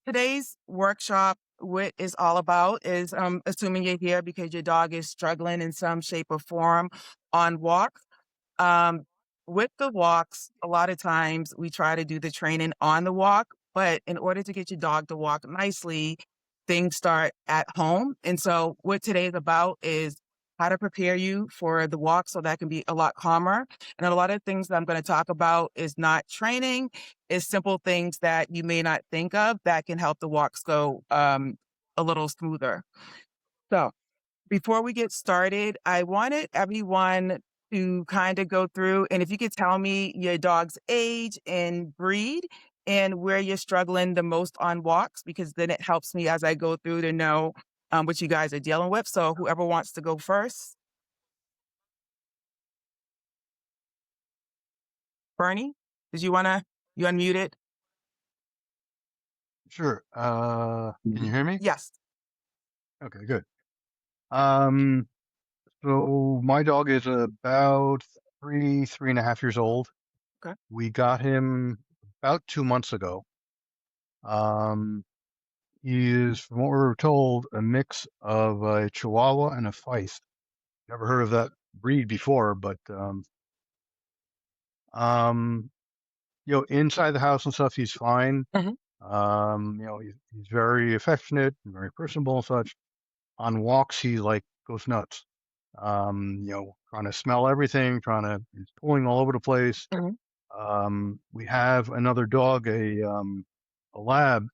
Today's workshop, what is all about is assuming you're here because your dog is struggling in some shape or form on walks. Um, with the walks, a lot of times we try to do the training on the walk, but in order to get your dog to walk nicely, things start at home. And so what today is about is how to prepare you for the walk so that can be a lot calmer. And a lot of things that I'm going to talk about is not training, is simple things that you may not think of that can help the walks go a little smoother. So before we get started, I wanted everyone to kind of go through, and if you could tell me your dog's age and breed and where you're struggling the most on walks, because then it helps me as I go through to know what you guys are dealing with. So whoever wants to go first. Bernie, did you unmute it? Sure. Can you hear me? Yes. Okay, good. Um, so my dog is about 3.5 years old. Okay. We got him about 2 months ago. Um, he is, from what we were told, a mix of a Chihuahua and a Feist. Never heard of that breed before, but um, inside the house and stuff, he's fine. Hmm. He's very affectionate and very personable and such. On walks, he like goes nuts. Trying to smell everything, he's pulling all over the place. Hmm. We have another dog, a lab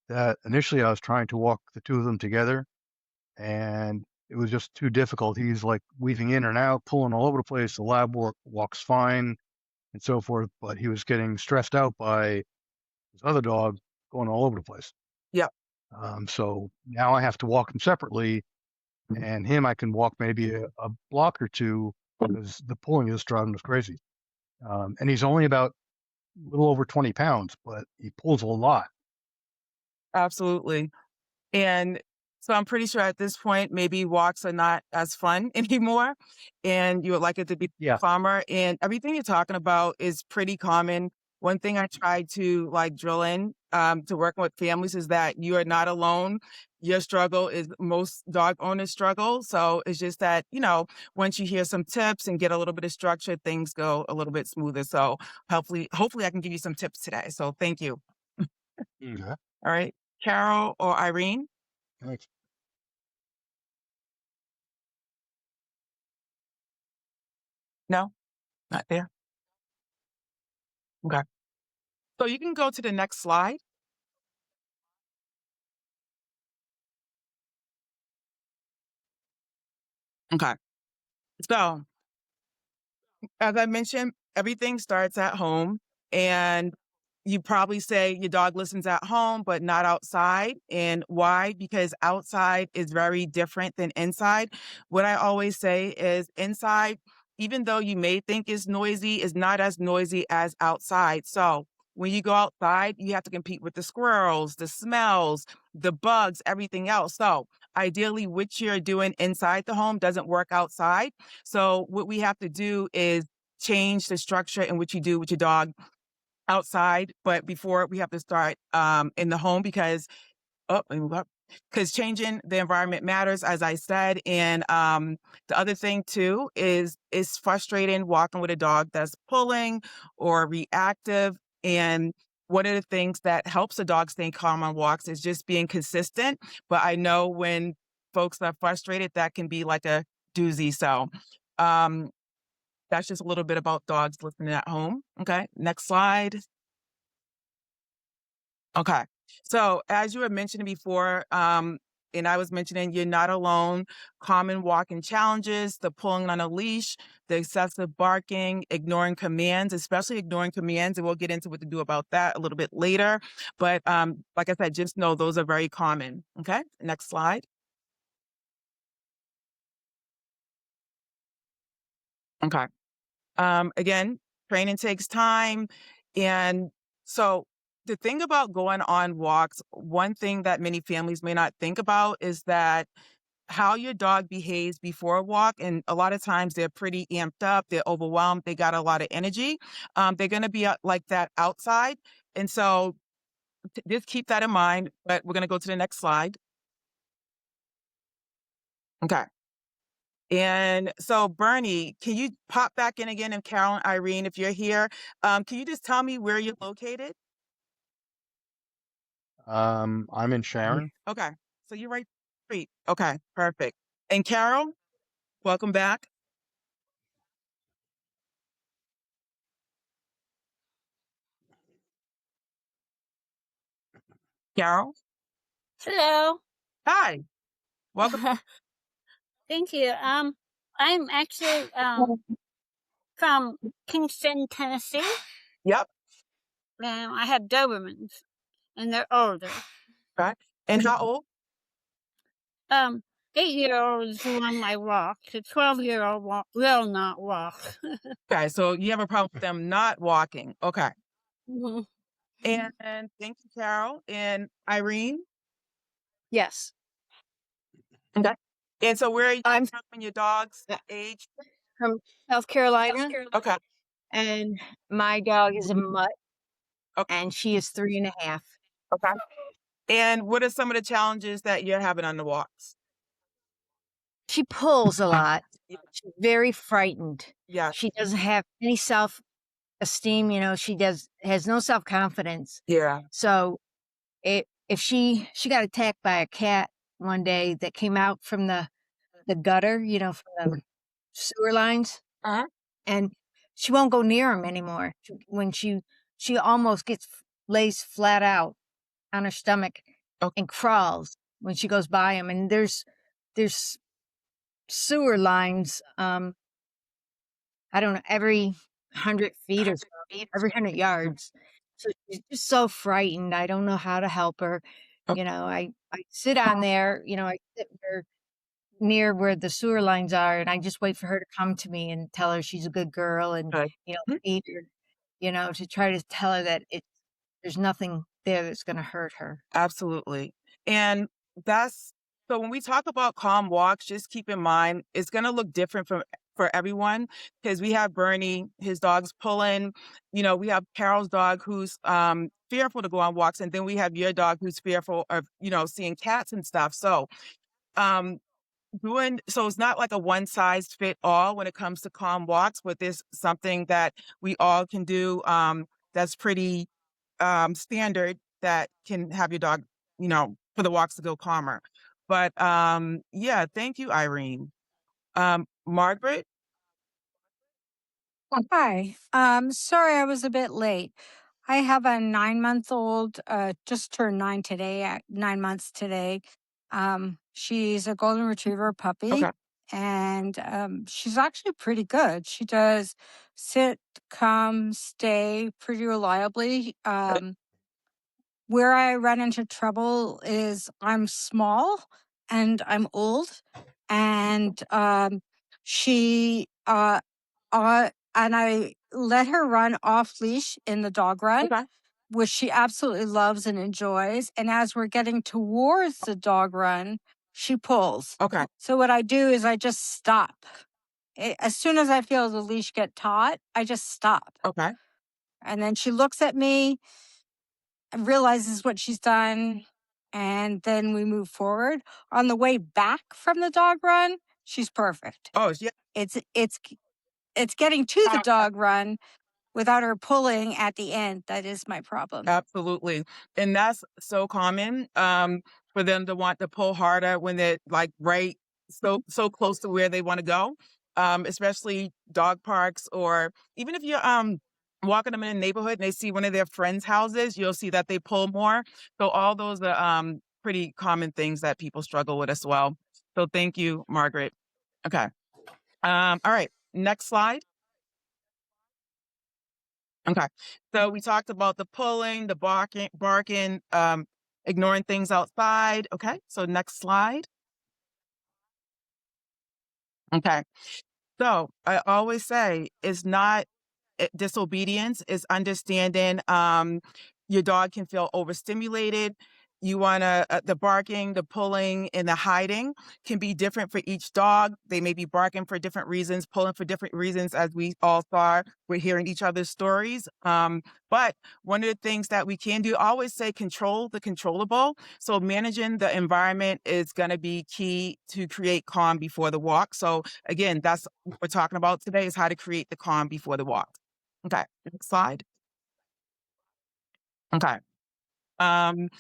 that initially I was trying to walk the two of them together, and it was just too difficult. He's like weaving in and out, pulling all over the place. The lab walks fine and so forth, but he was getting stressed out by his other dog going all over the place. Yeah. So now I have to walk them separately, and him I can walk maybe a block or two because the pulling is driving us crazy. And he's only about a little over 20 pounds, but he pulls a lot. Absolutely. And so I'm pretty sure at this point, maybe walks are not as fun anymore and you would like it to be Yeah. calmer. And everything you're talking about is pretty common. One thing I try to like drill in to working with families is that you are not alone. Your struggle is most dog owners struggle. So it's just that, once you hear some tips and get a little bit of structure, things go a little bit smoother. So hopefully I can give you some tips today. So thank you. Okay. All right. Carol or Irene? Thanks. No, not there. Okay. So you can go to the next slide. Okay. So as I mentioned, everything starts at home. And you probably say your dog listens at home, but not outside. And why? Because outside is very different than inside. What I always say is inside, even though you may think is noisy, is not as noisy as outside. So when you go outside, you have to compete with the squirrels, the smells, the bugs, everything else. So ideally, what you're doing inside the home doesn't work outside. So what we have to do is change the structure in which you do with your dog outside. But before we have to start in the home because let me move up. Because changing the environment matters, as I said. And the other thing too is it's frustrating walking with a dog that's pulling or reactive. And one of the things that helps a dog stay calm on walks is just being consistent. But I know when folks are frustrated, that can be like a doozy. So um, that's just a little bit about dogs listening at home. Okay, next slide. Okay. So as you were mentioning before, and I was mentioning, you're not alone. Common walking challenges, the pulling on a leash, the excessive barking, ignoring commands, especially ignoring commands. And we'll get into what to do about that a little bit later. But like I said, just know those are very common. Okay. Next slide. Okay. Again, training takes time. And so the thing about going on walks, one thing that many families may not think about is that how your dog behaves before a walk. And a lot of times they're pretty amped up, they're overwhelmed, they got a lot of energy. They're going to be like that outside. And so just keep that in mind, but we're gonna go to the next slide. Okay. And so, Berney, can you pop back in again? And Carol and Irene, if you're here, can you just tell me where you're located? I'm in Sharon. Okay. So you're right street. Okay, perfect. And Carol, welcome back. Carol. Hello. Hi. Welcome. Thank you. I'm actually from Kingston, Tennessee, Yep. and I have Dobermans, and they're older. Okay. And how old? 8-year-old is the one I walk. The 12-year-old will not walk. Okay, so you have a problem with them not walking. Okay. Mhm. And thank you, Carol. And Irene. Yes. Okay. And so where are you I'm from and your dog's age? from South Carolina, Okay. and my dog is a mutt, Okay. and she is 3.5. Okay. And what are some of the challenges that you're having on the walks? She pulls a lot. Yeah. She's very frightened. Yeah. She doesn't have any self-esteem, she has no self-confidence. Yeah. So if she got attacked by a cat one day that came out from the gutter, from the sewer lines, Uh-huh. and she won't go near him anymore. When she almost lays flat out on her stomach Okay. and crawls when she goes by him. And there's sewer lines, I don't know, every 100 feet or so, every 100 yards. So she's just so frightened. I don't know how to help her. Okay. I sit on there, I sit near where the sewer lines are, and I just wait for her to come to me and tell her she's a good girl, and, Okay. Mhm. feed her, to try to tell her that there's nothing there that's gonna hurt her. Absolutely. And that's so when we talk about calm walks, just keep in mind it's gonna look different for everyone because we have Berney, his dog's pulling, we have Carol's dog who's fearful to go on walks, and then we have your dog who's fearful of, seeing cats and stuff. So um so it's not like a one size fit all when it comes to calm walks, but there's something that we all can do that's pretty standard that can have your dog, for the walks to go calmer. But yeah, thank you, Irene. Margaret. Hi. Sorry I was a bit late. I have a 9-month-old, just turned 9 months today. She's a golden retriever puppy, Okay. and she's actually pretty good. She does sit, come, stay pretty reliably. Where I run into trouble is I'm small and I'm old, and she and I let her run off leash in the dog run, Okay. which she absolutely loves and enjoys. And as we're getting towards the dog run, she pulls. Okay. So what I do is I just stop. As soon as I feel the leash get taut, I just stop. Okay. And then she looks at me and realizes what she's done. And then we move forward. On the way back from the dog run, she's perfect. Oh, yeah. It's getting to the dog run without her pulling at the end. That is my problem. Absolutely. And that's so common for them to want to pull harder when they're like right so close to where they want to go. Especially dog parks, or even if you're walking them in a neighborhood and they see one of their friends' houses, you'll see that they pull more. So all those are pretty common things that people struggle with as well. So thank you, Margaret. Okay. All right. Next slide. Okay. So we talked about the pulling, the barking, ignoring things outside. Okay. So next slide. Okay. So I always say it's not disobedience, it's understanding your dog can feel overstimulated. You want to, the barking, the pulling, and the hiding can be different for each dog. They may be barking for different reasons, pulling for different reasons, as we all saw. We're hearing each other's stories. But one of the things that we can do, I always say control the controllable. So managing the environment is going to be key to create calm before the walk. So again, that's what we're talking about today, is how to create the calm before the walk. Okay, next slide. Okay. Um,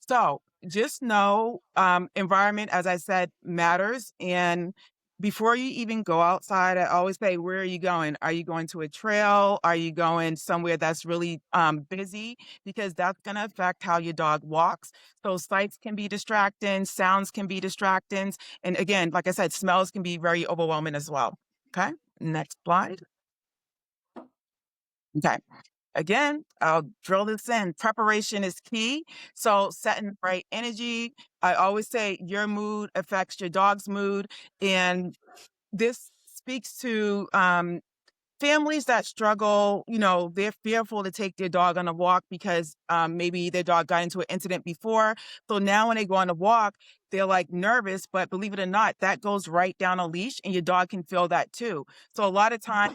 So just know, environment, as I said, matters. And before you even go outside, I always say, where are you going? Are you going to a trail? Are you going somewhere that's really busy? Because that's going to affect how your dog walks. So sights can be distracting, sounds can be distracting. And again, like I said, smells can be very overwhelming as well. Okay, next slide. Okay. Again, I'll drill this in. Preparation is key. So setting the right energy. I always say your mood affects your dog's mood. And this speaks to families that struggle. They're fearful to take their dog on a walk because maybe their dog got into an incident before. So now when they go on a walk, they're like nervous, but believe it or not, that goes right down a leash and your dog can feel that too. So a lot of times,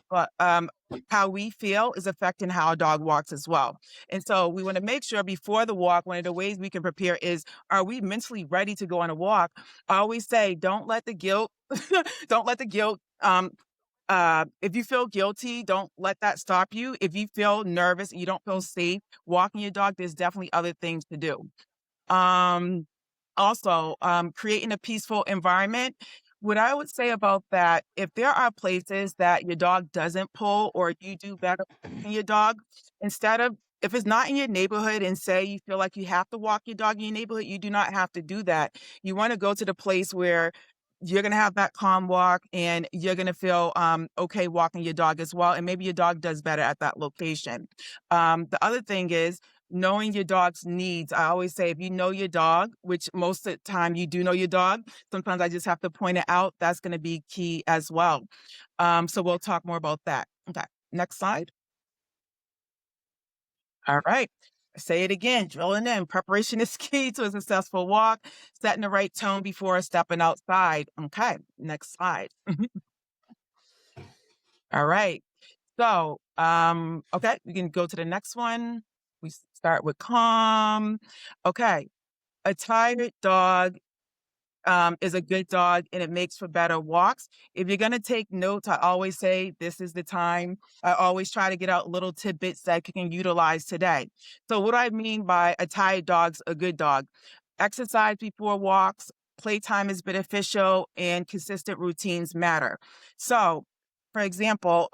how we feel is affecting how a dog walks as well. And so we want to make sure before the walk, one of the ways we can prepare is, are we mentally ready to go on a walk? I always say, don't let the guilt, don't let the guilt, if you feel guilty, don't let that stop you. If you feel nervous and you don't feel safe walking your dog, there's definitely other things to do. Um, Also, creating a peaceful environment. What I would say about that, if there are places that your dog doesn't pull or you do better than your dog, if it's not in your neighborhood and say you feel like you have to walk your dog in your neighborhood, you do not have to do that. You want to go to the place where you're going to have that calm walk and you're going to feel okay walking your dog as well. And maybe your dog does better at that location. The other thing is, knowing your dog's needs. I always say, if you know your dog, which most of the time you do know your dog, sometimes I just have to point it out. That's going to be key as well. So we'll talk more about that. Okay, next slide. All right. Say it again, drilling in. Preparation is key to a successful walk, setting the right tone before stepping outside. Okay, next slide. All right. So, okay, we can go to the next one. We start with calm. Okay. A tired dog is a good dog and it makes for better walks. If you're going to take notes, I always say this is the time. I always try to get out little tidbits that you can utilize today. So what I mean by a tired dog's a good dog: exercise before walks, playtime is beneficial, and consistent routines matter. So, for example,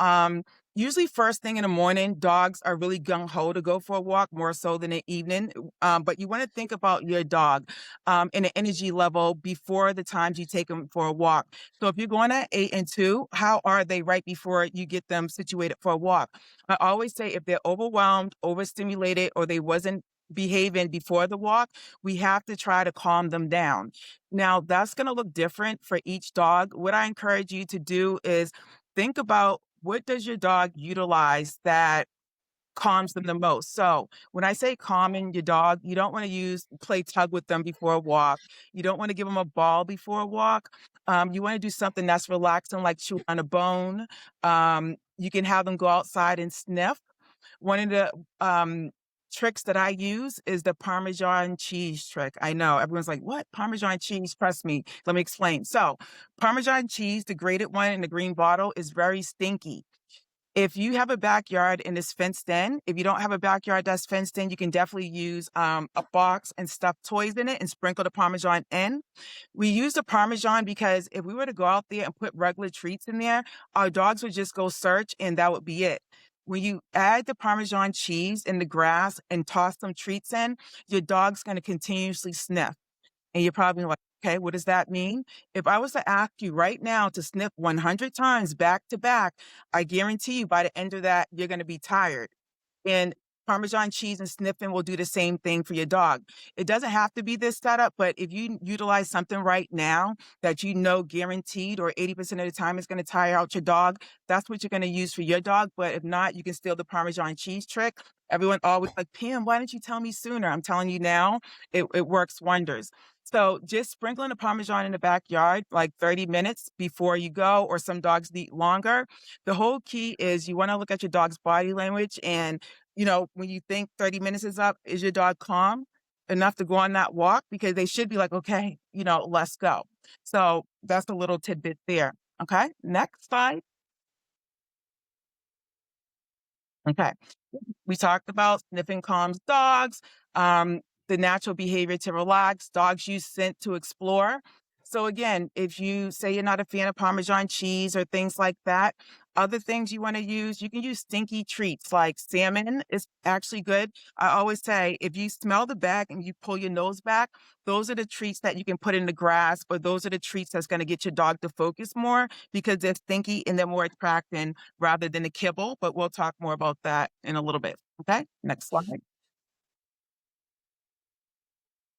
usually first thing in the morning, dogs are really gung-ho to go for a walk, more so than the evening. But you want to think about your dog and the energy level before the times you take them for a walk. So if you're going at 8 and 2, how are they right before you get them situated for a walk? I always say, if they're overwhelmed, overstimulated, or they wasn't behaving before the walk, we have to try to calm them down. Now, that's going to look different for each dog. What I encourage you to do is think about, what does your dog utilize that calms them the most? So when I say calming your dog, you don't want to play tug with them before a walk. You don't want to give them a ball before a walk. You want to do something that's relaxing, like chew on a bone. You can have them go outside and sniff. One of the tricks that I use is the Parmesan cheese trick. I know everyone's like, what? Parmesan cheese? Trust me. Let me explain. So Parmesan cheese, the grated one in the green bottle, is very stinky. If you have a backyard and it's fenced in, if you don't have a backyard that's fenced in, you can definitely use a box and stuff toys in it and sprinkle the Parmesan in. We use the Parmesan because if we were to go out there and put regular treats in there, our dogs would just go search and that would be it. When you add the Parmesan cheese in the grass and toss some treats in, your dog's going to continuously sniff. And you're probably like, okay, what does that mean? If I was to ask you right now to sniff 100 times back to back, I guarantee you by the end of that, you're going to be tired. And Parmesan cheese and sniffing will do the same thing for your dog. It doesn't have to be this setup, but if you utilize something right now that you know guaranteed or 80% of the time is going to tire out your dog, that's what you're going to use for your dog. But if not, you can steal the Parmesan cheese trick. Everyone always like, Pam, why didn't you tell me sooner? I'm telling you now, it works wonders. So just sprinkling the Parmesan in the backyard like 30 minutes before you go, or some dogs need longer. The whole key is you want to look at your dog's body language, and when you think 30 minutes is up, is your dog calm enough to go on that walk? Because they should be like, okay, let's go. So that's a little tidbit there. Okay, next slide. Okay. We talked about sniffing calms dogs, the natural behavior to relax. Dogs use scent to explore. So again, if you say you're not a fan of Parmesan cheese or things like that, other things you want to use, you can use stinky treats like salmon is actually good. I always say if you smell the bag and you pull your nose back, those are the treats that you can put in the grass, or those are the treats that's going to get your dog to focus more because they're stinky and they're more attracting rather than the kibble. But we'll talk more about that in a little bit. Okay, next slide.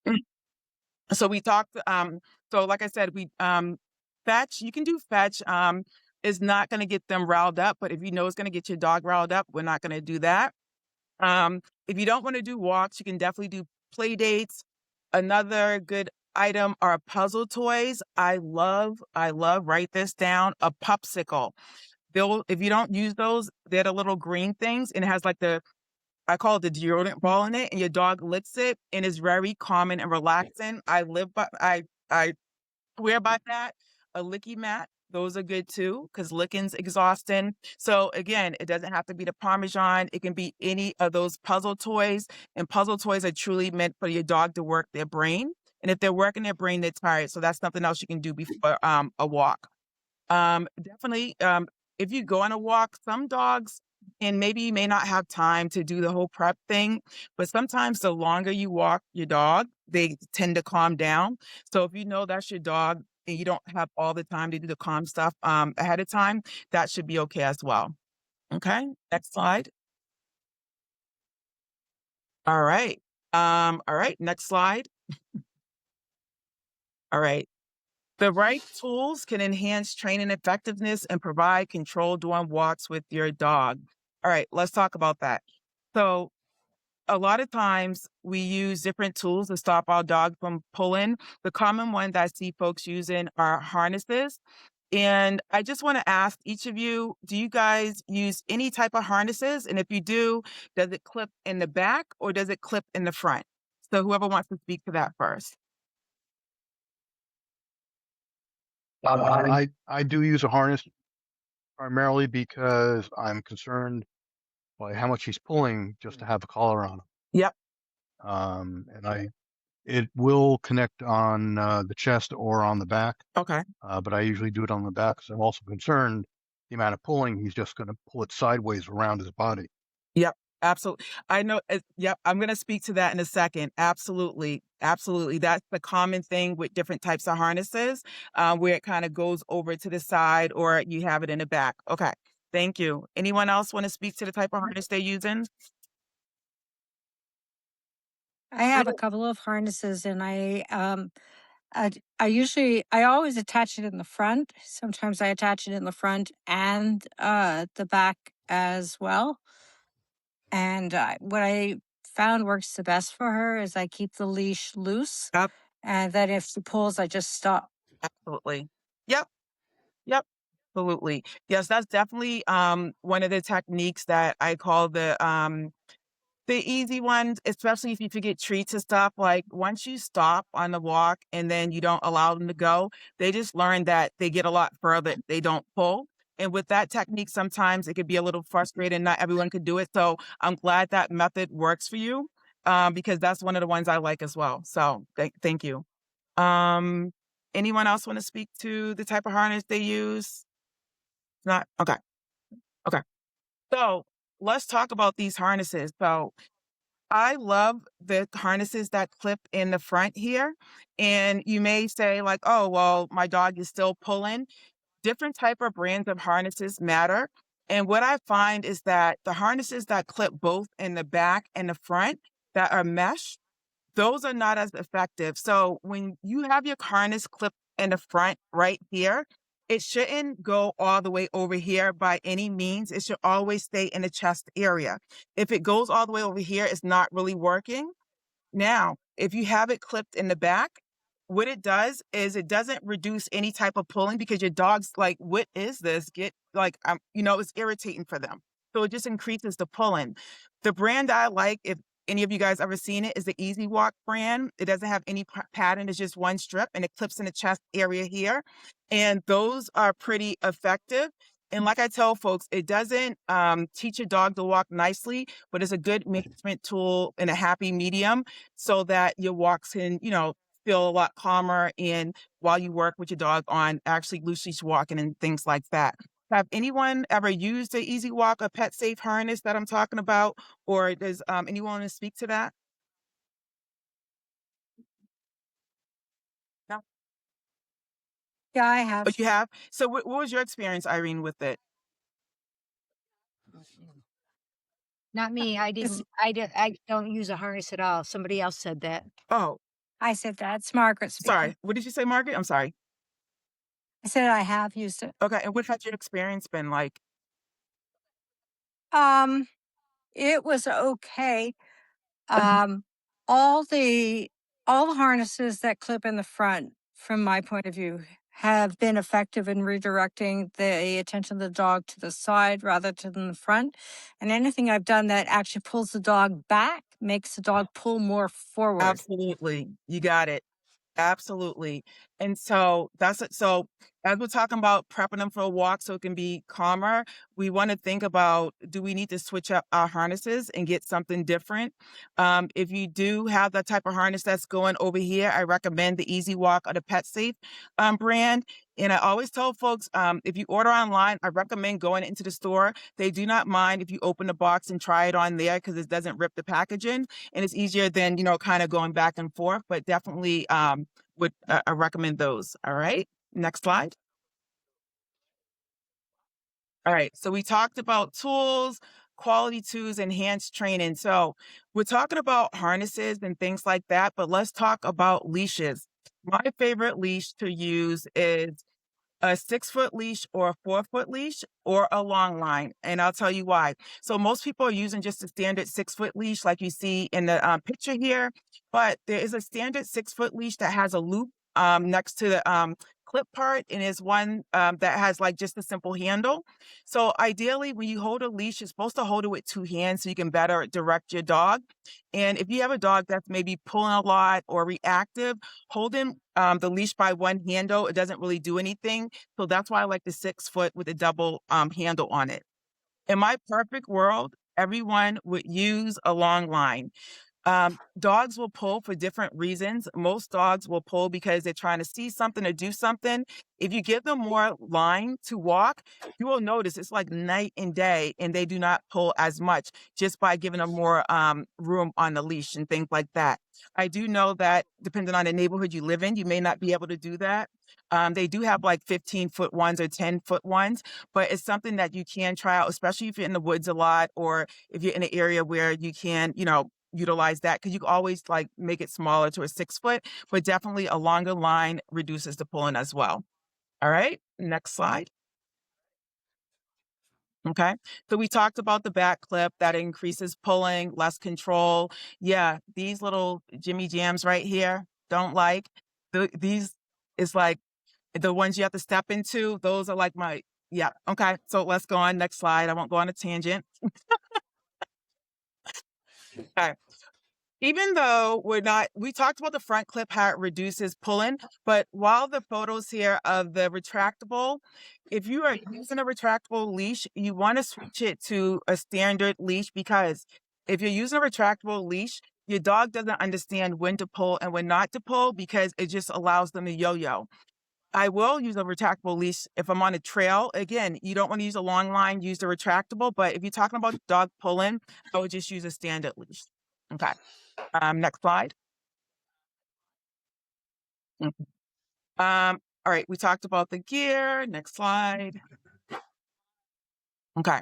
Mm. So we talked, so like I said, fetch, you can do fetch, is not going to get them riled up, but if you know it's going to get your dog riled up, we're not going to do that. If you don't want to do walks, you can definitely do play dates. Another good item are puzzle toys. I love, write this down, a popsicle. If you don't use those, they're the little green things, and it has like I call it the deodorant ball in it, and your dog licks it and is very calming and relaxing. I swear by that. A licky mat, those are good too, because licking's exhausting. So again, it doesn't have to be the Parmesan. It can be any of those puzzle toys. And puzzle toys are truly meant for your dog to work their brain. And if they're working their brain, they're tired. So that's something else you can do before a walk. Definitely, if you go on a walk, some dogs, and maybe you may not have time to do the whole prep thing, but sometimes the longer you walk your dog, they tend to calm down. So if you know that's your dog and you don't have all the time to do the calm stuff ahead of time, that should be okay as well. Okay, next slide. All right. All right, next slide. All right. The right tools can enhance training effectiveness and provide control during walks with your dog. All right, let's talk about that. So, a lot of times we use different tools to stop our dog from pulling. The common one that I see folks using are harnesses. And I just want to ask each of you, do you guys use any type of harnesses? And if you do, does it clip in the back or does it clip in the front? So, whoever wants to speak to that first. I do use a harness primarily because I'm concerned by how much he's pulling just to have a collar on him. Yep. And it will connect on the chest or on the back, Okay. but I usually do it on the back because I'm also concerned the amount of pulling, he's just going to pull it sideways around his body. Yep, absolutely. I know. Yep, I'm going to speak to that in a second. Absolutely, absolutely. That's the common thing with different types of harnesses, where it kind of goes over to the side or you have it in the back. Okay, thank you. Anyone else want to speak to the type of harness they're using? I have a couple of harnesses, and I always attach it in the front. Sometimes I attach it in the front and the back as well. And what I found works the best for her is I keep the leash loose, Yep, and then if she pulls, I just stop. absolutely. Yep, yep, absolutely. Yes, that's definitely one of the techniques that I call the easy ones, especially if you forget treats and stuff. Like once you stop on the walk and then you don't allow them to go, they just learn that they get a lot further. They don't pull. And with that technique, sometimes it could be a little frustrating. Not everyone could do it. So I'm glad that method works for you, because that's one of the ones I like as well. So thank you. Um, Anyone else want to speak to the type of harness they use? Not okay. Okay. So let's talk about these harnesses. So I love the harnesses that clip in the front here. And you may say like, oh, well, my dog is still pulling. Different type of brands of harnesses matter. And what I find is that the harnesses that clip both in the back and the front that are mesh, those are not as effective. So when you have your harness clipped in the front right here, it shouldn't go all the way over here by any means. It should always stay in the chest area. If it goes all the way over here, it's not really working. Now, if you have it clipped in the back, what it does is it doesn't reduce any type of pulling because your dog's like, what is this? Get like, it's irritating for them. So it just increases the pulling. The brand I like, if any of you guys ever seen it, is the Easy Walk brand. It doesn't have any pattern. It's just one strip and it clips in the chest area here. And those are pretty effective. And like I tell folks, it doesn't teach a dog to walk nicely, but it's a good management tool in a happy medium so that your walks can, feel a lot calmer and while you work with your dog on actually loose leash walking and things like that. Have anyone ever used the Easy Walk, a pet safe harness that I'm talking about? Or does anyone want to speak to that? No? Yeah, I have. But you have? So what was your experience, Irene, with it? Not me. I didn't. I don't use a harness at all. Somebody else said that. Oh, I said that. It's Margaret speaking. sorry. What did you say, Margaret? I'm sorry. I said I have used it. Okay. And what has your experience been like? Um, it was okay. Um, all the harnesses that clip in the front, from my point of view, have been effective in redirecting the attention of the dog to the side rather than the front. And anything I've done that actually pulls the dog back makes the dog pull more forward. Absolutely. You got it. Absolutely. And so that's it. So as we're talking about prepping them for a walk so it can be calmer, we want to think about, do we need to switch up our harnesses and get something different? If you do have that type of harness that's going over here, I recommend the Easy Walk or the Pet Safe brand. And I always tell folks, if you order online, I recommend going into the store. They do not mind if you open the box and try it on there because it doesn't rip the packaging. And it's easier than, kind of going back and forth, but definitely would I recommend those. All right. Next slide. All right. So we talked about tools, quality tools, enhanced training. So we're talking about harnesses and things like that, but let's talk about leashes. My favorite leash to use is a 6-foot leash or a 4-foot leash or a long line. And I'll tell you why. So most people are using just a standard 6-foot leash like you see in the picture here, but there is a standard 6-foot leash that has a loop next to the clip part and is one that has like just a simple handle. So ideally when you hold a leash, you're supposed to hold it with 2 hands so you can better direct your dog. And if you have a dog that's maybe pulling a lot or reactive, holding the leash by one handle, it doesn't really do anything. So that's why I like the 6-foot with a double handle on it. In my perfect world, everyone would use a long line. Dogs will pull for different reasons. Most dogs will pull because they're trying to see something or do something. If you give them more line to walk, you will notice it's like night and day, and they do not pull as much just by giving them more room on the leash and things like that. I do know that depending on the neighborhood you live in, you may not be able to do that. They do have like 15-foot ones or 10-foot ones, but it's something that you can try out, especially if you're in the woods a lot or if you're in an area where you can, utilize that because you can always like make it smaller to a 6-foot, but definitely a longer line reduces the pulling as well. All right, next slide. Okay, so we talked about the back clip that increases pulling, less control. Yeah, these little Jimmy Jams right here, don't like. These is like the ones you have to step into. Those are like yeah, okay, so let's go on, next slide. I won't go on a tangent. Okay. Even though we talked about the front clip, how it reduces pulling, but while the photos here of the retractable, if you are using a retractable leash, you want to switch it to a standard leash because if you're using a retractable leash, your dog doesn't understand when to pull and when not to pull because it just allows them to yo-yo. I will use a retractable leash if I'm on a trail. Again, you don't want to use a long line, use the retractable, but if you're talking about dog pulling, I would just use a standard leash. Okay. Next slide. Mhm. All right, we talked about the gear. Next slide. Okay.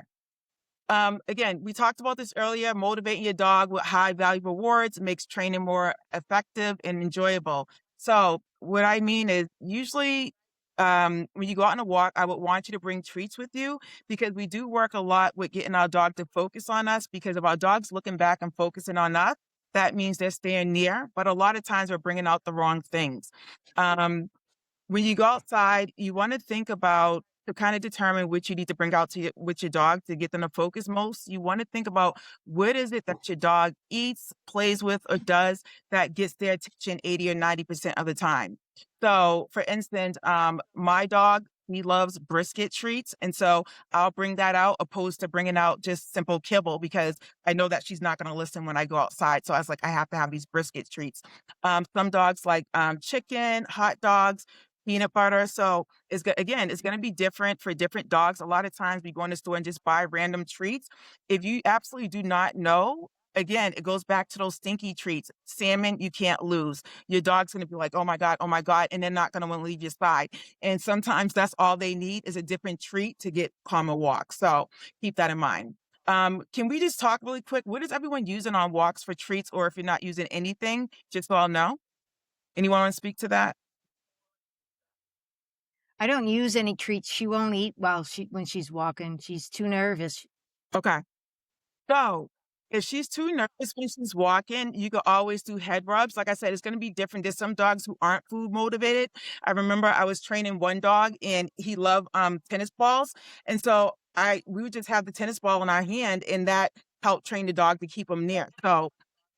Again, we talked about this earlier. Motivating your dog with high value rewards makes training more effective and enjoyable. So what I mean is usually when you go out on a walk, I would want you to bring treats with you because we do work a lot with getting our dog to focus on us because if our dog's looking back and focusing on us, that means they're staying near. But a lot of times we're bringing out the wrong things. Um, when you go outside, you want to think about to kind of determine which you need to bring out to with your dog to get them to focus most. You want to think about what is it that your dog eats, plays with, or does that gets their attention 80 or 90% of the time. So, for instance, my dog, he loves brisket treats. And so I'll bring that out opposed to bringing out just simple kibble because I know that she's not going to listen when I go outside. So I was like, I have to have these brisket treats. Some dogs like chicken, hot dogs, peanut butter. So again, it's going to be different for different dogs. A lot of times we go in the store and just buy random treats. If you absolutely do not know, again, it goes back to those stinky treats. Salmon, you can't lose. Your dog's going to be like, oh my God. And they're not going to want to leave your side. And sometimes that's all they need is a different treat to get calmer walk. So keep that in mind. Can we just talk really quick? What is everyone using on walks for treats or if you're not using anything, just so I'll know? Anyone want to speak to that? I don't use any treats. She won't eat when she's walking. She's too nervous. Okay. So if she's too nervous when she's walking, you could always do head rubs. Like I said, it's going to be different. There's some dogs who aren't food motivated. I remember I was training one dog and he loved tennis balls. And so we would just have the tennis ball in our hand and that helped train the dog to keep him near. So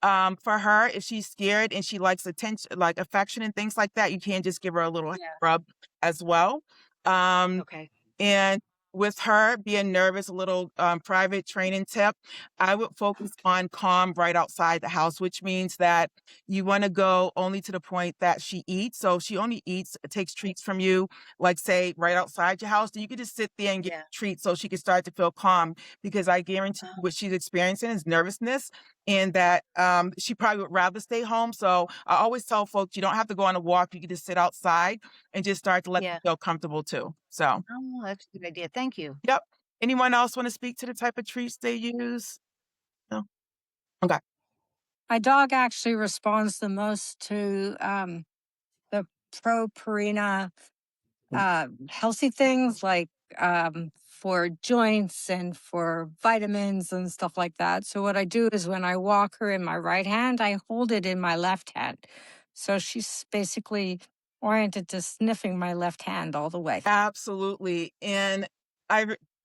for her, if she's scared and she likes attention, like affection and things like that, you can just give her a little head rub as well. Okay. And with her being nervous, a little private training tip, I would focus on calm right outside the house, which means that you want to go only to the point that she eats. So if she only takes treats from you, like say right outside your house, then you could just sit there and get treats so she can start to feel calm. Because I guarantee what she's experiencing is nervousness and that she probably would rather stay home. So I always tell folks you don't have to go on a walk. You can just sit outside and just start to let them feel comfortable too. So, Oh, that's a good idea. Thank you. yep. Anyone else want to speak to the type of treats they use? No? Okay. My dog actually responds the most to the pro Purina healthy things like for joints and for vitamins and stuff like that. So what I do is when I walk her in my right hand, I hold it in my left hand. So she's basically oriented to sniffing my left hand all the way. Absolutely. And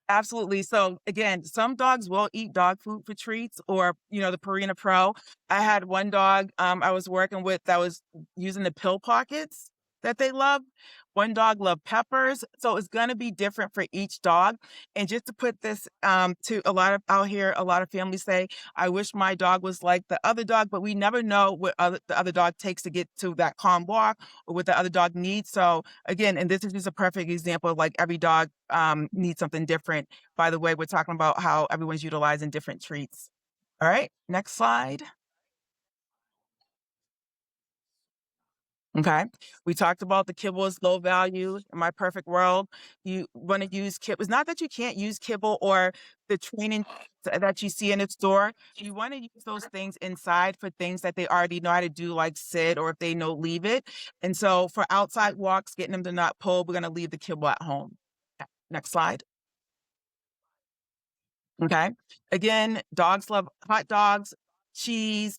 absolutely. So again, some dogs will eat dog food for treats or, the Purina Pro. I had one dog I was working with that was using the pill pockets that they love. One dog loved peppers. So it's going to be different for each dog. And just to put this to I'll hear a lot of families say, I wish my dog was like the other dog, but we never know what the other dog takes to get to that calm walk or what the other dog needs. So again, and this is just a perfect example of like every dog needs something different. By the way, we're talking about how everyone's utilizing different treats. All right, next slide. Okay. We talked about the kibble is low value. In my perfect world, you want to use kibble. It's not that you can't use kibble or the training that you see in the store. You want to use those things inside for things that they already know how to do, like sit or if they know leave it. And so for outside walks, getting them to not pull, we're going to leave the kibble at home. Okay, next slide. Okay. Again, dogs love hot dogs, cheese,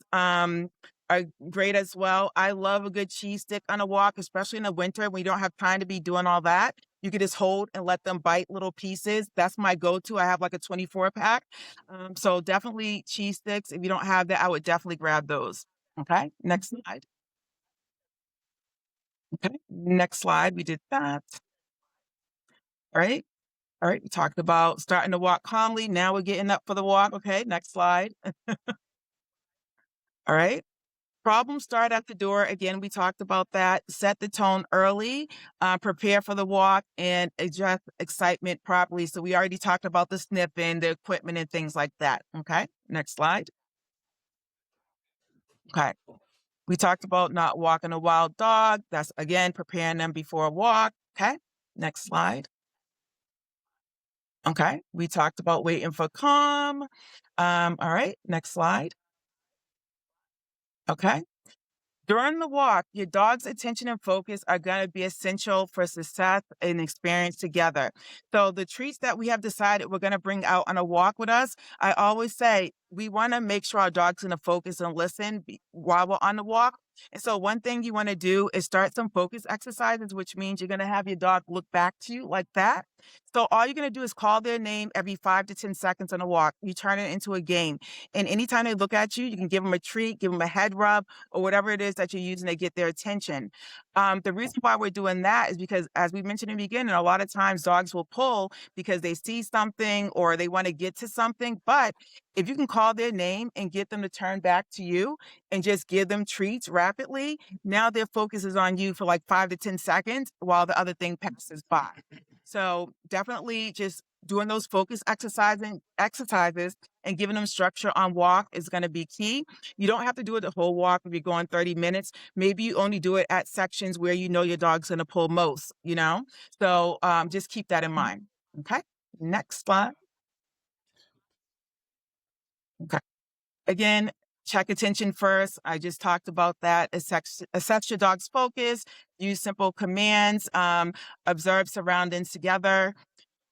are great as well. I love a good cheese stick on a walk, especially in the winter when you don't have time to be doing all that. You can just hold and let them bite little pieces. That's my go-to. I have like a 24 pack. So definitely cheese sticks. If you don't have that, I would definitely grab those. Okay. Next slide. Okay. Next slide. We did that. All right. All right. We talked about starting to walk calmly. Now we're getting up for the walk. Okay. Next slide. All right. Problems start at the door. Again, we talked about that. Set the tone early, prepare for the walk, and adjust excitement properly. So we already talked about the sniffing, the equipment, and things like that. Okay, next slide. Okay, we talked about not walking a wild dog. That's, again, preparing them before a walk. Okay, next slide. Okay, we talked about waiting for calm. All right, next slide. Okay. During the walk, your dog's attention and focus are going to be essential for success and experience together. So, the treats that we have decided we're going to bring out on a walk with us, I always say we want to make sure our dog's going to focus and listen while we're on the walk. And so, one thing you want to do is start some focus exercises, which means you're going to have your dog look back to you like that. So, all you're going to do is call their name every 5 to 10 seconds on a walk. You turn it into a game. And anytime they look at you, you can give them a treat, give them a head rub, or whatever it is that you're using to get their attention. The reason why we're doing that is because, as we mentioned in the beginning, a lot of times dogs will pull because they see something or they want to get to something. But if you can call their name and get them to turn back to you and just give them treats rapidly, now their focus is on you for like 5 to 10 seconds while the other thing passes by. So definitely just doing those focus exercises and giving them structure on walk is going to be key. You don't have to do it the whole walk if you're going 30 minutes. Maybe you only do it at sections where you know your dog's going to pull most, you know? So just keep that in mind. Okay. Next slide. Okay. Again, check attention first. I just talked about that. Assess your dog's focus, use simple commands, observe surroundings together.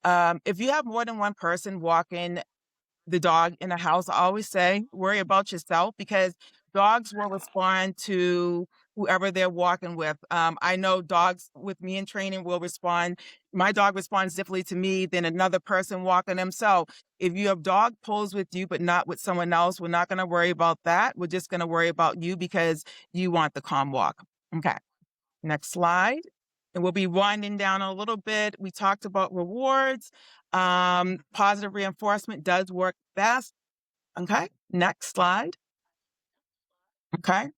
If you have more than one person walking the dog in the house, I always say worry about yourself because dogs will respond to whoever they're walking with. I know dogs with me in training will respond. My dog responds differently to me than another person walking them. So if your dog pulls with you but not with someone else, we're not going to worry about that. We're just going to worry about you because you want the calm walk. Okay. Next slide. And we'll be winding down a little bit. We talked about rewards. Positive reinforcement does work best. Okay. Next slide. Okay.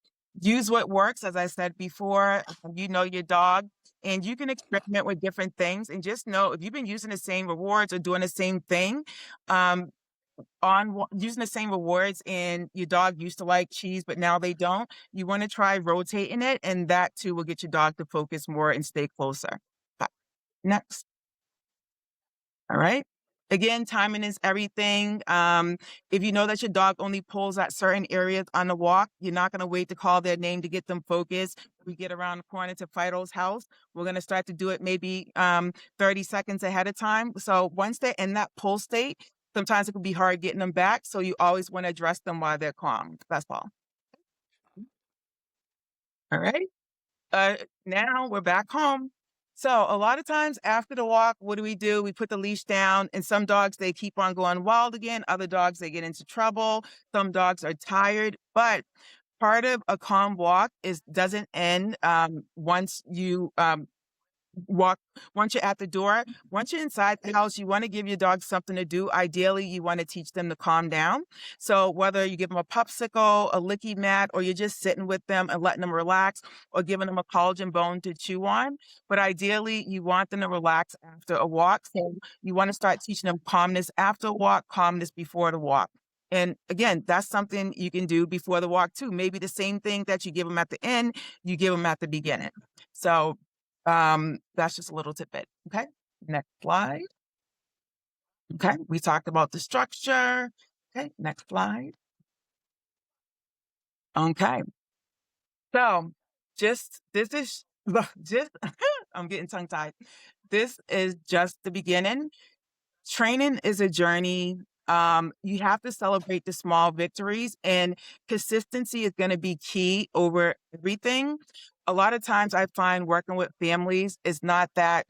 Use what works. As I said before, you know your dog and you can experiment with different things and just know if you've been using the same rewards or doing the same thing, using the same rewards and your dog used to like cheese, but now they don't, you want to try rotating it. And that too will get your dog to focus more and stay closer. Okay. Next. All right. Again, timing is everything. If you know that your dog only pulls at certain areas on the walk, you're not going to wait to call their name to get them focused. We get around the corner to Fido's house. We're going to start to do it maybe 30 seconds ahead of time. So once they're in that pull state, sometimes it can be hard getting them back. So you always want to address them while they're calm. That's all. All right. Now we're back home. So a lot of times after the walk, what do? We put the leash down and some dogs, they keep on going wild again. Other dogs, they get into trouble. Some dogs are tired, but part of a calm walk doesn't end once you walk once you're at the door. Once you're inside the house, you want to give your dog something to do. Ideally, you want to teach them to calm down. So whether you give them a popsicle, a licky mat, or you're just sitting with them and letting them relax or giving them a collagen bone to chew on. But ideally, you want them to relax after a walk. So you want to start teaching them calmness after a walk, calmness before the walk. And again, that's something you can do before the walk too. Maybe the same thing that you give them at the end, you give them at the beginning. So that's just a little tidbit. Okay. Next slide. Okay. We talked about the structure. Okay. Next slide. Okay. So this is just, I'm getting tongue tied. This is just the beginning. Training is a journey. You have to celebrate the small victories and consistency is going to be key over everything. A lot of times I find working with families is not that,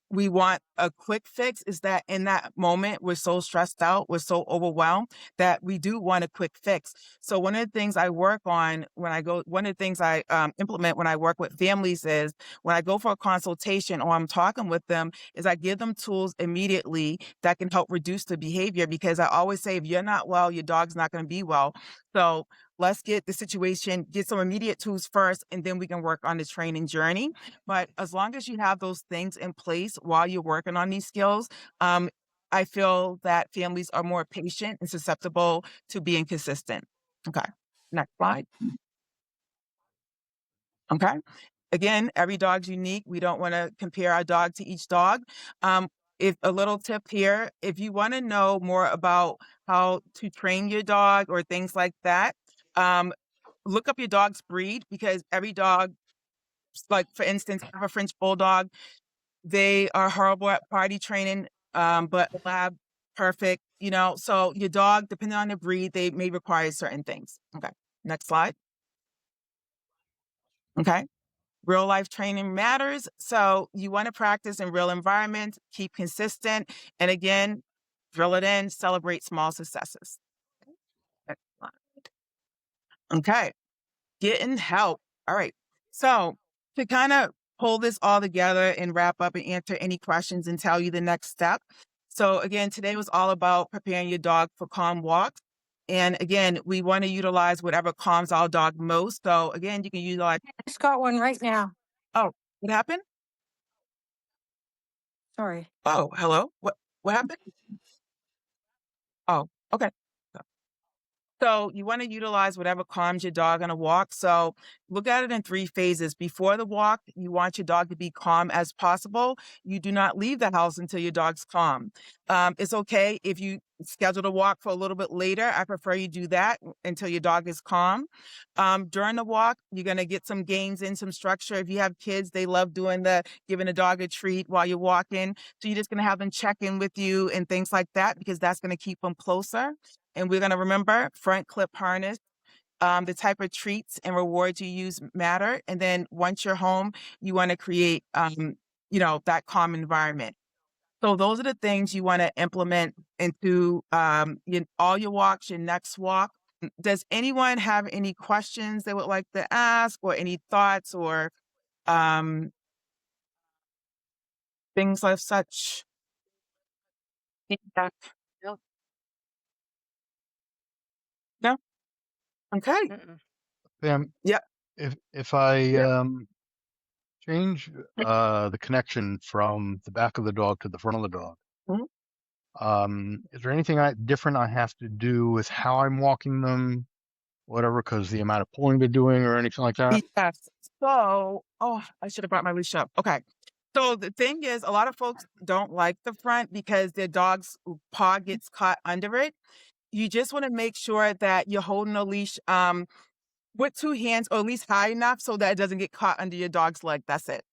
we want a quick fix is that in that moment, we're so stressed out, we're so overwhelmed that we do want a quick fix. So one of the things I work on one of the things I implement when I work with families is when I go for a consultation or I'm talking with them is I give them tools immediately that can help reduce the behavior because I always say, if you're not well, your dog's not going to be well. So let's get some immediate tools first, and then we can work on the training journey. But as long as you have those things in place while you're working on these skills, I feel that families are more patient and susceptible to being consistent. Okay. Next slide. Okay. Again, every dog's unique. We don't want to compare our dog to each dog. if a little tip here, if you want to know more about how to train your dog or things like that, look up your dog's breed, because every dog, like for instance, I have a French bulldog. They are horrible at party training, but a lab, perfect, so your dog, depending on the breed, they may require certain things. Okay, next slide. Okay. Real life training matters. So you want to practice in real environments, keep consistent, and again, drill it in, celebrate small successes. Next slide. Okay. Getting help. All right. So to kind of pull this all together and wrap up and answer any questions and tell you the next step. So again, today was all about preparing your dog for calm walks. And again, we want to utilize whatever calms our dog most. So again, you can utilize. I just got one right now. Oh, what happened? Sorry. Oh, hello. What happened? Oh, okay. So you want to utilize whatever calms your dog on a walk. So look at it in 3 phases. Before the walk, you want your dog to be calm as possible. You do not leave the house until your dog's calm. It's okay if you schedule a walk for a little bit later. I prefer you do that until your dog is calm. During the walk, you're going to get some gains in, some structure. If you have kids, they love doing giving a dog a treat while you're walking. So you're just going to have them check in with you and things like that, because that's going to keep them closer. And we're going to remember front clip harness, the type of treats and rewards you use matter. And then once you're home, you want to create, that calm environment. So those are the things you want to implement into all your walks, your next walk. Does anyone have any questions they would like to ask, or any thoughts, or things of such? Feedback? No? Okay. Pam, Yeah. if I change the connection from the back of the dog to the front of the dog, is there anything different I have to do with how I'm walking them, whatever, because the amount of pulling they're doing or anything like that? Yes. So, I should have brought my leash up. Okay. So the thing is, a lot of folks don't like the front because their dog's paw gets caught under it. You just want to make sure that you're holding a leash with 2 hands, or at least high enough so that it doesn't get caught under your dog's leg. That's it.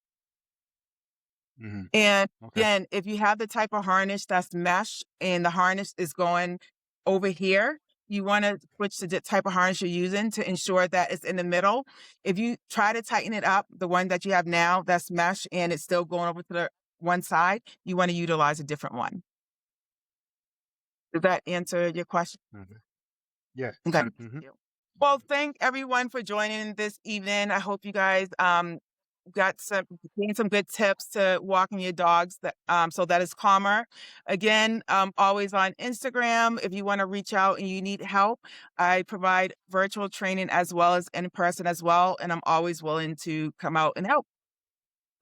Mm-hmm. And Okay. again, if you have the type of harness that's mesh and the harness is going over here, you want to switch to the type of harness you're using to ensure that it's in the middle. If you try to tighten it up, the one that you have now that's mesh and it's still going over to the one side, you want to utilize a different one. Does that answer your question? Okay. Yeah. Okay. Mm-hmm. Well, thank everyone for joining this evening. I hope you guys gained some good tips to walking your dogs so that it's calmer. Again, always on Instagram. If you want to reach out and you need help, I provide virtual training as well as in person as well, and I'm always willing to come out and help.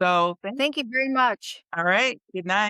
So Thank you very much. all right. Good night.